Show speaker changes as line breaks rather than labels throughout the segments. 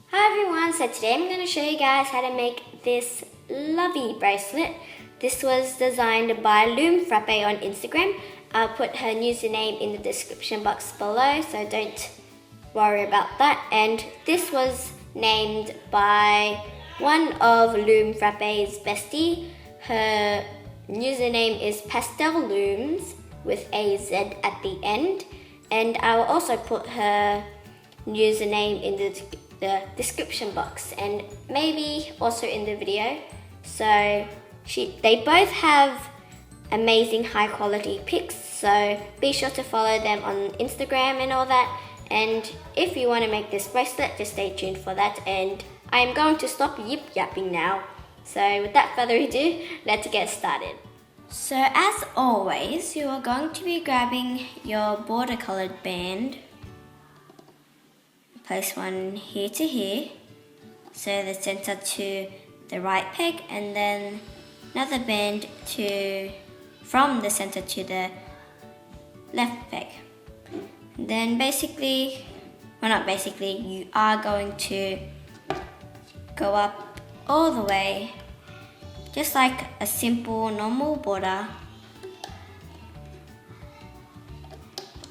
Hi everyone, so today I'm going to show you guys how to make this Lovie bracelet. This was designed by Loom on Instagram. I'll put her username in the description box below, so don't worry about that. And this was named by one of Loom Frappe's bestie. Her username is Pastel Looms with a Z at the end. And I will also put her username in the description box and maybe also in the video. So they both have amazing high quality pics, so be sure to follow them on Instagram and all that. And if you want to make this bracelet, just stay tuned for that. And I am going to stop yip yapping now. So without further ado, let's get started. So as always, you are going to be grabbing your border colored band. Place one here to here, so the center to the right peg, and then another band from the center to the left peg. And then you are going to go up all the way, just like a simple normal border,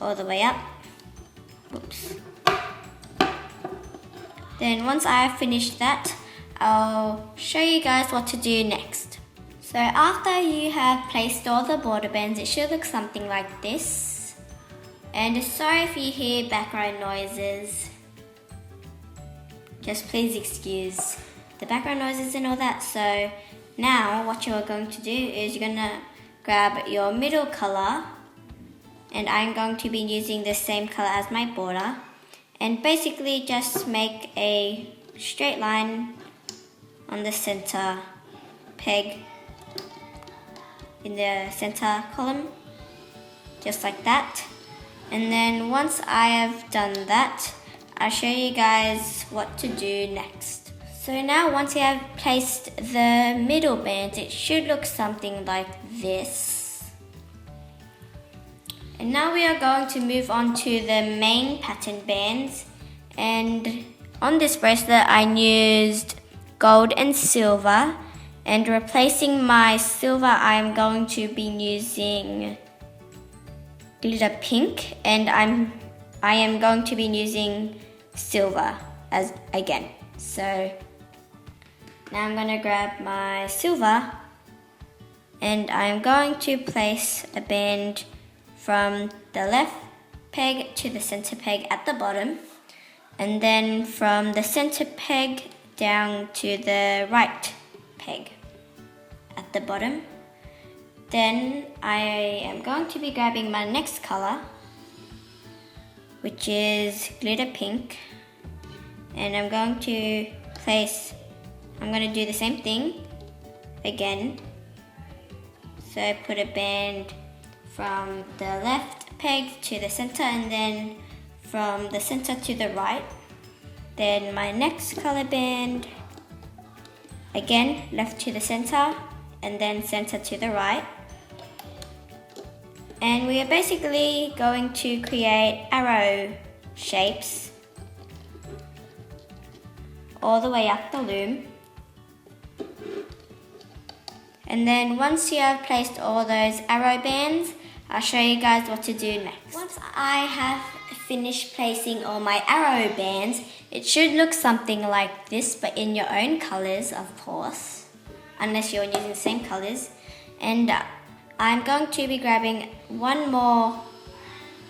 all the way up. Oops. Then once I have finished that, I'll show you guys what to do next. So after you have placed all the border bands, it should look something like this. And sorry if you hear background noises. Just please excuse the background noises and all that. So now what you're going to do is you're going to grab your middle color, and I'm going to be using the same color as my border. And basically just make a straight line on the center peg in the center column, just like that. And then once I have done that, I'll show you guys what to do next. So now once you have placed the middle bands, it should look something like this. And now we are going to move on to the main pattern bands. And on this bracelet I used gold and silver, and replacing my silver I am going to be using glitter pink, and I am going to be using silver as again. So now I'm going to grab my silver, and I'm going to place a band from the left peg to the center peg at the bottom, and then from the center peg down to the right peg at the bottom. Then I am going to be grabbing my next color, which is glitter pink, and I'm going to do the same thing again. So I put a band from the left peg to the center, and then from the center to the right. Then my next color band, again left to the center, and then center to the right. And we are basically going to create arrow shapes all the way up the loom. And then once you have placed all those arrow bands, I'll show you guys what to do next. Once I have finished placing all my arrow bands, it should look something like this, but in your own colors, of course, unless you're using the same colors. And I'm going to be grabbing one more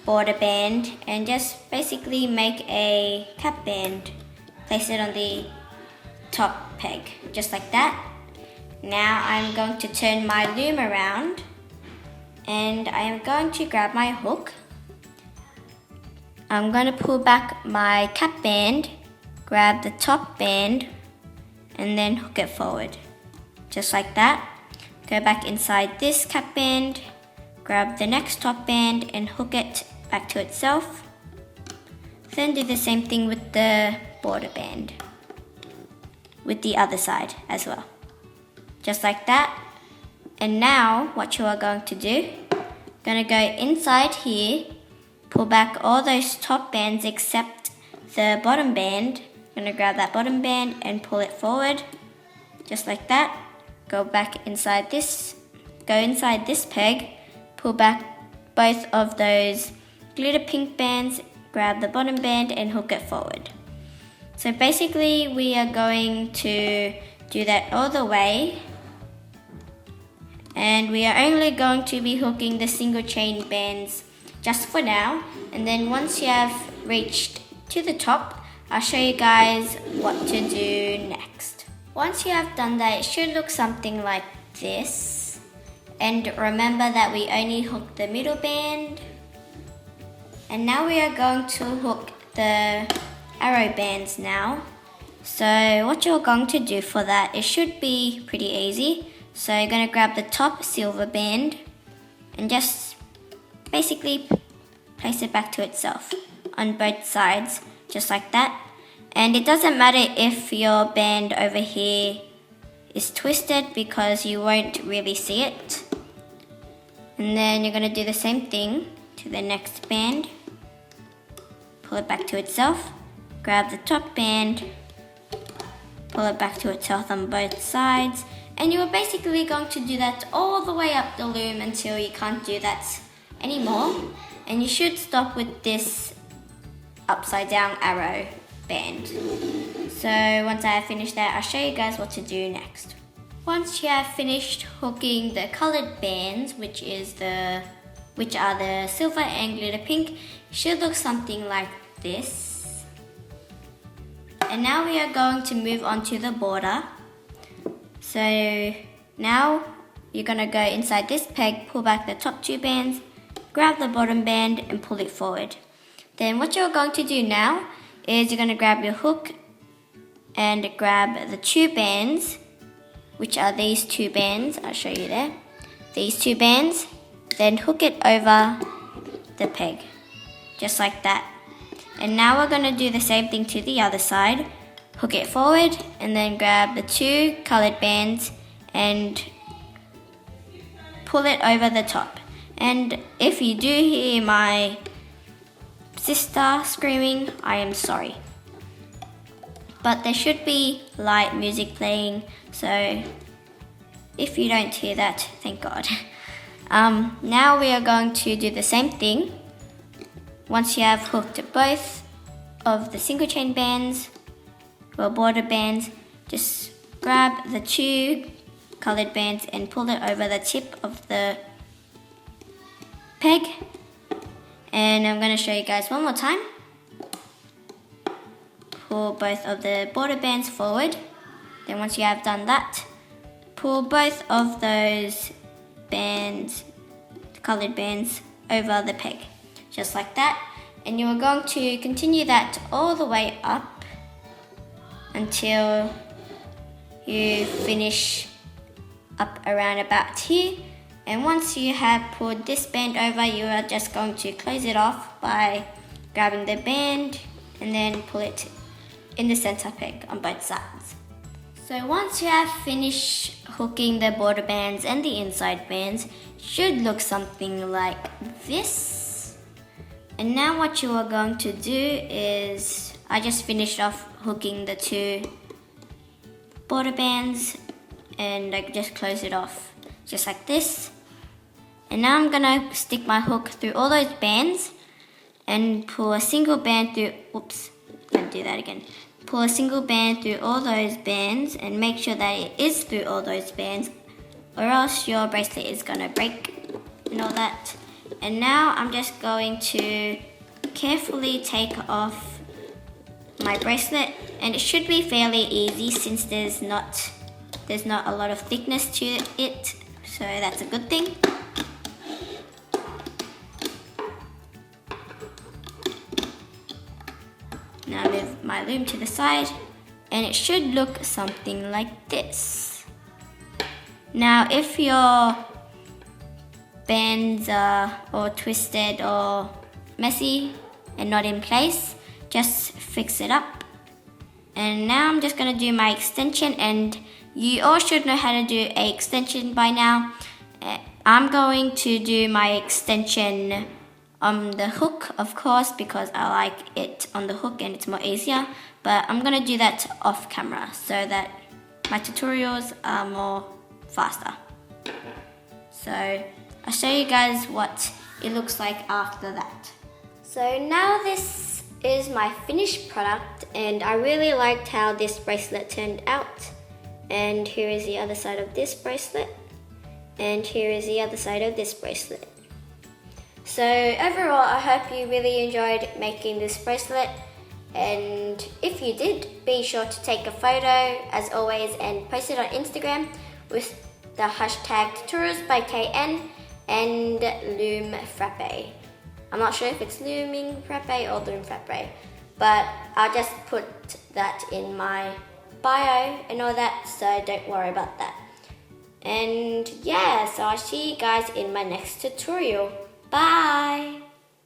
border band and just basically make a cap band. Place it on the top peg, just like that. Now I'm going to turn my loom around, and I am going to grab my hook. I'm going to pull back my cap band, grab the top band, and then hook it forward, just like that. Go back inside this cap band, grab the next top band and hook it back to itself. Then do the same thing with the border band, with the other side as well, just like that. And now what you are going to do, going to go inside here, pull back all those top bands except the bottom band, I'm going to grab that bottom band and pull it forward, just like that. Go inside this peg, pull back both of those glitter pink bands, grab the bottom band and hook it forward. So basically we are going to do that all the way, and we are only going to be hooking the single chain bands just for now, and then once you have reached to the top, I'll show you guys what to do next. Once you have done that, it should look something like this, and remember that we only hooked the middle band, and now we are going to hook the arrow bands now. So what you're going to do for that, it should be pretty easy. So you're going to grab the top silver band and just basically place it back to itself on both sides, just like that. And it doesn't matter if your band over here is twisted because you won't really see it. And then you're going to do the same thing to the next band. Pull it back to itself, grab the top band, pull it back to itself on both sides, and you are basically going to do that all the way up the loom until you can't do that anymore. And you should stop with this upside down arrow band. So once I have finished that, I'll show you guys what to do next. Once you have finished hooking the colored bands, which are the silver and glitter pink, it should look something like this. And now we are going to move on to the border. So now you're going to go inside this peg, pull back the top two bands, grab the bottom band and pull it forward. Then what you're going to do now is you're going to grab your hook and grab the two bands, which are these two bands. I'll show you there. These two bands, then hook it over the peg, just like that. And now we're going to do the same thing to the other side. Hook it forward and then grab the two colored bands and pull it over the top. And if you do hear my sister screaming, I am sorry. But there should be light music playing, so if you don't hear that, thank God. Now we are going to do the same thing. Once you have hooked both of the single chain bands or border bands, just grab the two colored bands and pull it over the tip of the peg. And I'm going to show you guys one more time. Pull both of the border bands forward. Then once you have done that, pull both of those bands, colored bands, over the peg, just like that. And you are going to continue that all the way up until you finish up around about here. And once you have pulled this band over, you are just going to close it off by grabbing the band and then pull it in the center peg on both sides. So once you have finished hooking the border bands and the inside bands, it should look something like this. And now what you are going to do is, I just finished off hooking the two border bands and I just close it off just like this. And now I'm gonna stick my hook through all those bands and pull a single band through, oops, gonna do that again. Pull a single band through all those bands and make sure that it is through all those bands, or else your bracelet is gonna break and all that. And now I'm just going to carefully take off my bracelet, and it should be fairly easy since there's not a lot of thickness to it, so that's a good thing. Now I move my loom to the side and it should look something like this. Now if your bands are all twisted or messy and not in place, just fix it up. And now I'm just going to do my extension, and you all should know how to do an extension by now. I'm going to do my extension on the hook, of course, because I like it on the hook and it's more easier. but I'm gonna do that off camera so that my tutorials are more faster. So I'll show you guys what it looks like after that. So now this is my finished product, and I really liked how this bracelet turned out. And here is the other side of this bracelet, and here is the other side of this bracelet. So overall, I hope you really enjoyed making this bracelet, and if you did, be sure to take a photo as always and post it on Instagram with the hashtag Tutorialsbykn and Loom Frappe. I'm not sure if it's Looming Frappe or Loom Frappe, but I'll just put that in my bio and all that, so don't worry about that. And yeah, so I'll see you guys in my next tutorial. Bye!